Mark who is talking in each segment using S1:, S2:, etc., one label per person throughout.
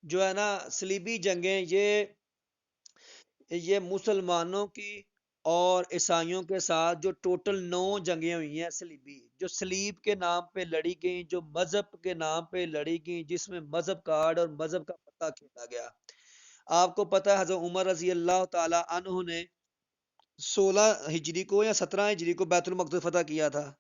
S1: जो है ना सलीबी जंगें, ये मुसलमानों की और ईसाइयों के साथ जो टोटल 9 जंगें हुई हैं सलीबी, जो सलीब के नाम पे लड़ी गई, जो मजहब के नाम पे लड़ी गई, जिसमें मजहब कार्ड और मजहब का पता खेला गया। आपको पता है हजरत उमर रजी अल्लाह ताला अन्हु ने 16 हिजरी को या 17 हिजरी को बैतुल मकदस फतह किया था।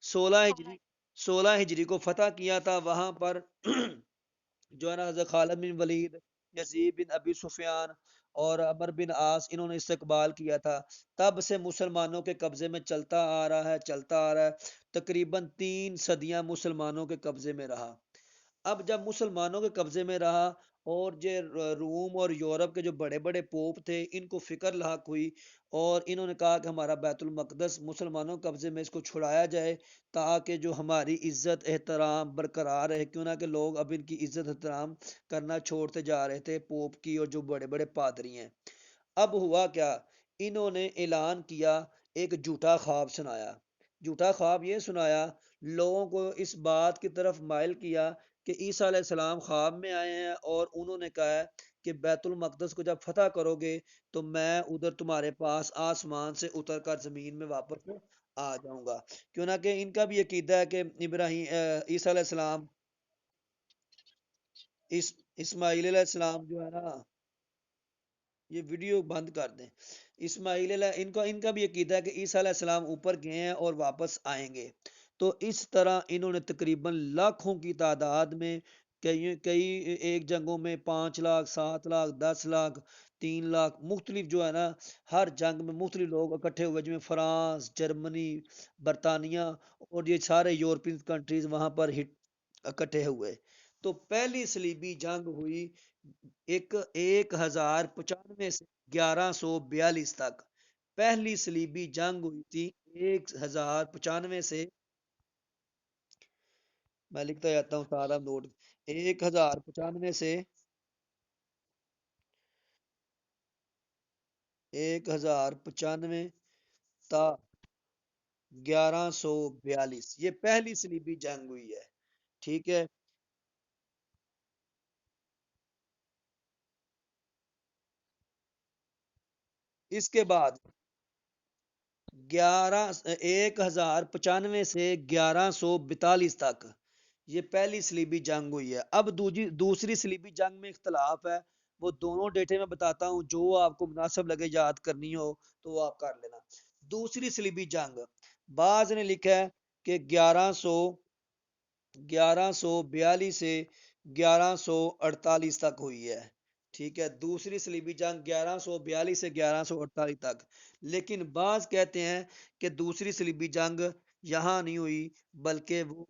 S1: 16 हिजरी 16 हिजरी को फतह किया था। वहां पर जो है ना हजरत खालिद बिन वलीद, यजीद बिन अबी सुफियान और अमर बिन आस, इन्होंने इस्तकबाल किया था। तब से मुसलमानों के कब्जे में चलता आ रहा है, चलता आ रहा है। तकरीबन 3 सदियां मुसलमानों के कब्जे में रहा। अब जब मुसलमानों के कब्जे में रहा और जो रूम और यूरोप के जो बड़े बड़े पोप थे, इनको फिक्र लाक हुई और इन्होंने कहा कि हमारा बैतुल मकदस मुसलमानों के कब्जे में, इसको छुड़ाया जाए ताकि जो हमारी इज्जत एहतराम बरकरार रहे। क्यों ना कि लोग अब इनकी इज्जत एहतराम करना छोड़ते जा रहे थे, पोप की और जो बड़े बड़े पादरी हैं। अब हुआ क्या, इन्होंने ऐलान किया, एक झूठा ख्वाब सुनाया। झूठा ख्वाब ये सुनाया, लोगों को इस बात की तरफ माइल किया कि ईसा अलैहिस्सलाम ख्वाब में आए हैं और उन्होंने कहा है कि बैतुल मकदस को जब फतह करोगे तो मैं उधर तुम्हारे पास आसमान से उतर कर जमीन में वापस आ जाऊंगा। क्यों ना कि इनका भी अकीदा है कि इब्राहिम ईसा अलैहिस्सलाम, इस इस्माइल अलैहिस्सलाम जो है ना, ये वीडियो बंद कर दें। इनका इनका भी अकीदा है कि ईसा अलैहिस्सलाम ऊपर गए हैं और वापस आएंगे। तो इस तरह इन्होंने तकरीबन लाखों की तादाद में, कई कई एक जंगों में 5 लाख, 7 लाख, 10 लाख, 3 लाख, मुख्तलिफ जो है ना, हर जंग में मुख्तलिफ लोग इकट्ठे हुए, जिसमें फ्रांस, जर्मनी, बरतानिया और ये सारे यूरोपियन कंट्रीज वहां पर हिट इकट्ठे हुए। तो पहली सलीबी जंग हुई एक 1095 से 1142 तक। पहली सलीबी जंग हुई थी 1095 से, मैं लिखता जाता हूँ सारा नोट, 1095 से 1095 ता 1142, ये पहली सलीबी जंग हुई है। ठीक है। इसके बाद 1095 से 1142 तक ये पहली सलीबी जंग हुई है। अब दूसरी सलीबी जंग में इख्तलाफ है। वो दोनों डेटे मैं बताता हूँ, जो आपको मुनासिब लगे याद करनी हो तो वो आप कर लेना। दूसरी सलीबी जंग, बाज ने लिखा है कि 1142 से 1148 तक हुई है। ठीक है, दूसरी सलीबी जंग 1142 से 1148 तक। लेकिन बाज कहते हैं कि दूसरी सलीबी जंग यहाँ नहीं हुई, बल्कि वो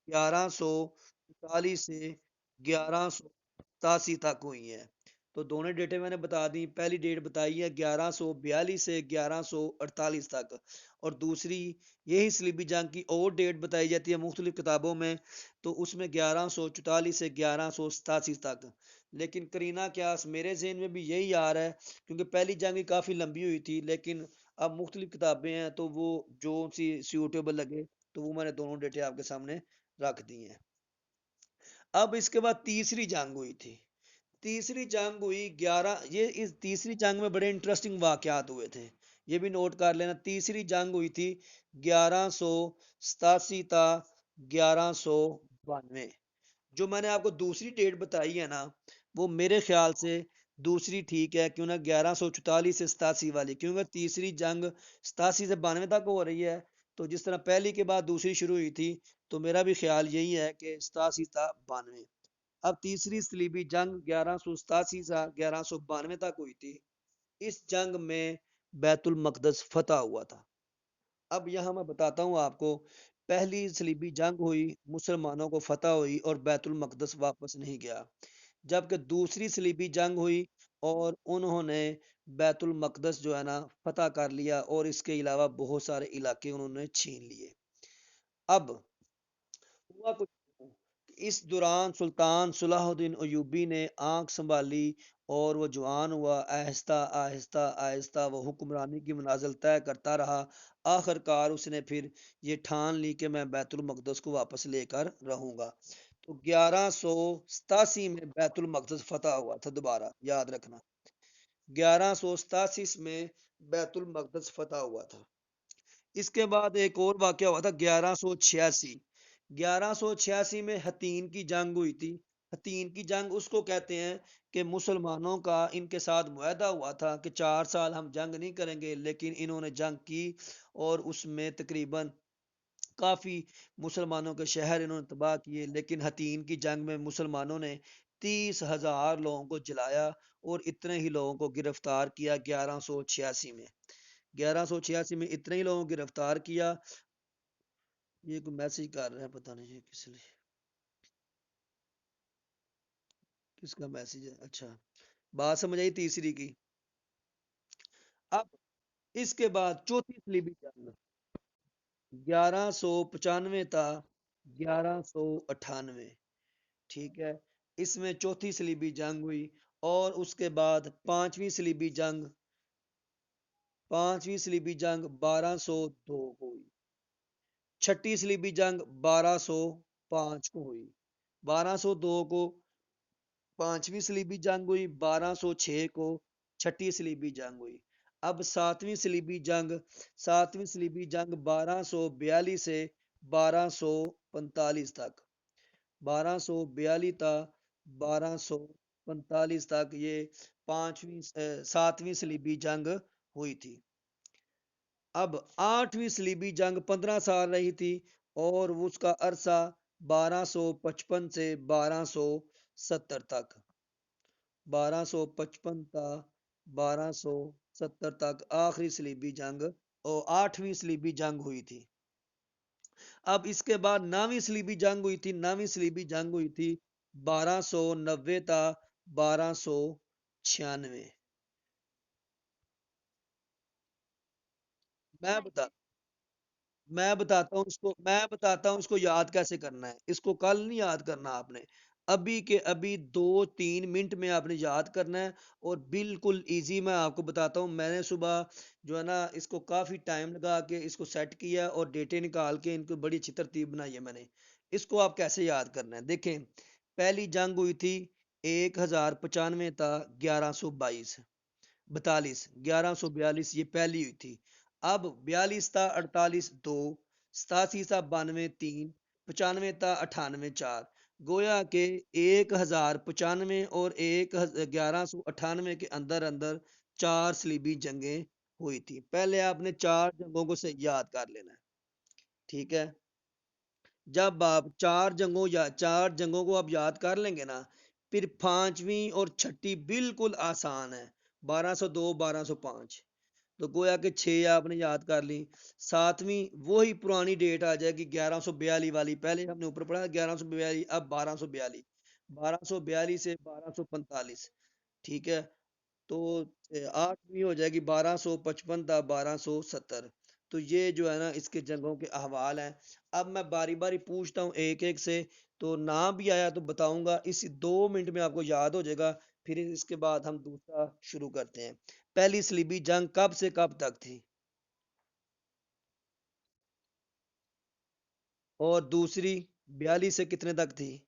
S1: 1144 से 1187 तक हुई है। तो दोनों डेटें मैंने बता दी। पहली डेट बताई है 1142 से 1148 तक, और दूसरी यही सलीबी जंग की और डेट बताई जाती है मुख्तलिफ किताबों में, तो उसमें 1144 से 1187 तक। लेकिन करीना क्यास मेरे जहन में भी यही आ रहा है, क्योंकि पहली जंग भी काफ़ी लंबी हुई थी, लेकिन अब मुख्तलिफ किताबें हैं तो वो जो सी सूटेबल लगे तो वो मैंने दोनों डेटें आपके सामने रख दी हैं। अब इसके बाद तीसरी जंग हुई थी। तीसरी जंग हुई 11, ये इस तीसरी जंग में बड़े इंटरेस्टिंग वाकयात हुए थे, ये भी नोट कर लेना। तीसरी जंग हुई थी 1187 ता 1192। जो मैंने आपको दूसरी डेट बताई है ना, वो मेरे ख्याल से दूसरी ठीक है, क्यों ना 1144 से 87 वाली, क्योंकि तीसरी जंग 87 से 92 तक हो रही है। तो जिस तरह पहली के बाद दूसरी शुरू हुई थी, तो मेरा भी ख्याल यही है कि 87 था 92। अब तीसरी सलीबी जंग 1187 से 1192 तक हुई थी। इस जंग में बैतुल मकदस फतह हुआ था। अब यहाँ मैं बताता हूँ आपको, पहली सलीबी जंग हुई, मुसलमानों को फतह हुई और बैतुल मकदस वापस नहीं गया। जबकि दूसरी सलीबी जंग हुई और उन्होंने बैतुल मकदस जो है ना फतह कर लिया, और इसके अलावा बहुत सारे इलाके उन्होंने छीन लिए। अब हुआ कुछ, इस दौरान सुल्तान सलाहुद्दीन अयूबी ने आंख संभाली और वो जवान हुआ। आहिस्ता आहिस्ता आहिस्ता वो हुक्मरानी की मनाजिल तय करता रहा। आखिरकार उसने फिर ये ठान ली कि मैं बैतुल मकदस को वापस लेकर रहूंगा। तो 1187 में बैतुल मक़दस फतह हुआ था। दोबारा याद रखना, 1187 में बैतुल मक़दस फतह हुआ था। इसके बाद एक और वाक़या हुआ था 1186। 1186 में हतीन की जंग हुई थी। हतीन की जंग उसको कहते हैं कि मुसलमानों का इनके साथ मुआहदा हुआ था कि 4 साल हम जंग नहीं करेंगे, लेकिन इन्होंने जंग की और उसमें तकरीबन काफ़ी मुसलमानों के शहर इन्होंने तबाह किए। लेकिन हतीन की जंग में मुसलमानों ने 30,000 लोगों को जलाया और इतने ही लोगों को गिरफ्तार किया 1186 में। 1186 में इतने ही लोगों को गिरफ्तार किया। ये कोई मैसेज कर रहे हैं, पता नहीं ये किस लिए, किसका मैसेज है। अच्छा, बात समझ आई तीसरी की। अब इसके बाद चौथी सलीबी जंग 1195 था, 1198, ठीक है। इसमें चौथी सलीबी जंग हुई। और उसके बाद पांचवी सलीबी जंग 1202 को हुई। छठी सलीबी जंग 1205 को हुई। 1202 को पांचवी सलीबी जंग हुई, 1206 को छठी सलीबी जंग हुई। अब सातवीं सलीबी जंग 1242 से 1245 तक, 1242 था 1245 तक ये सातवीं सलीबी जंग हुई थी। अब आठवीं सलीबी जंग 15 साल रही थी और उसका अरसा 1255 से 1270 तक, 1255 था 1270 तक आखिरी सलीबी जंग और आठवीं सलीबी जंग हुई थी। अब इसके बाद नवीं सलीबी जंग हुई थी। नवीं सलीबी जंग हुई थी 1290 था 1296। मैं बता मैं बताता हूँ इसको याद कैसे करना है। इसको कल नहीं याद करना आपने, अभी के अभी 2-3 मिनट में आपने याद करना है। और बिल्कुल इजी मैं आपको बताता हूँ। मैंने सुबह जो है ना इसको काफी टाइम लगा के इसको सेट किया और डेटे निकाल के इनको बड़ी अच्छी तरतीब बनाई है मैंने। इसको आप कैसे याद करना है देखें। पहली जंग हुई थी 1095 था 1122, 1142 ये पहली हुई थी। अब 42 था 48 2, 87 था 92 3, 95 था 98 4। गोया के 1095 और 1198 के अंदर अंदर चार सलीबी जंगें हुई थी। पहले आपने चार जंगों को से याद कर लेना है, ठीक है। जब आप चार जंगों को आप याद कर लेंगे ना, फिर पांचवी और छठी बिल्कुल आसान है। 1202 1205, तो गोया के 6 आपने याद कर ली। सातवीं वही पुरानी डेट आ जाएगी 1142 वाली, पहले हमने ऊपर पढ़ा 1142, अब 1242, 1242 से 1245, ठीक है। तो आठवीं हो जाएगी 1255 था 1270। तो ये जो है ना इसके जंगों के अहवाल हैं। अब मैं बारी बारी पूछता हूँ एक एक से, तो ना भी आया तो बताऊंगा, इस 2 मिनट में आपको याद हो जाएगा। फिर इसके बाद हम दूसरा शुरू करते हैं। पहली सलीबी जंग कब से कब तक थी, और दूसरी 42 से कितने तक थी,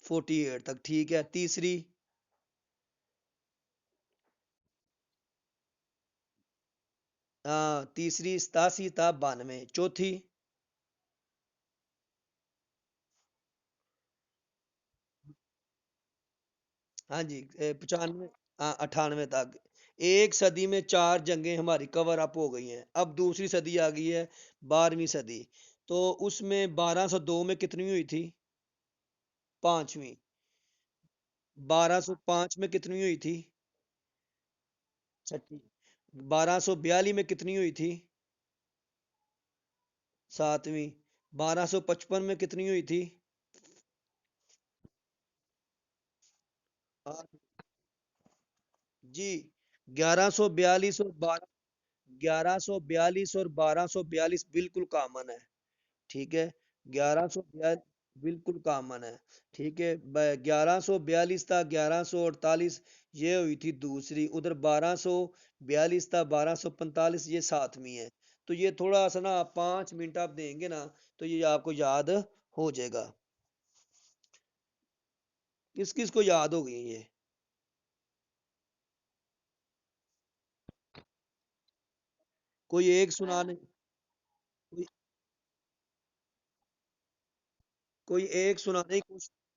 S1: 48 तक, ठीक है। तीसरी, हाँ तीसरी 87 था 92। चौथी, हाँ जी 95, हाँ 98 तक। एक सदी में चार जंगें हमारी कवर अप हो गई हैं। अब दूसरी सदी आ गई है, 12वीं सदी। तो उसमें 1202 में कितनी हुई थी, पांचवी। 1205 में कितनी हुई थी, छठी। 1242 में कितनी हुई थी, सातवीं। 1255 में कितनी हुई थी, आठ। जी 1142 और 1142 और 1242 बिल्कुल कॉमन है, ठीक है। 1142 बिल्कुल कॉमन है, ठीक है। 1142 था 1148, ये हुई थी दूसरी। उधर 1242 था 1245, ये सातवीं है। तो ये थोड़ा सा ना 5 मिनट आप देंगे ना, तो ये आपको याद हो जाएगा। किस किस को याद हो गई ये? कोई एक सुनाने, कोई, कोई एक सुनाने की कोशिश।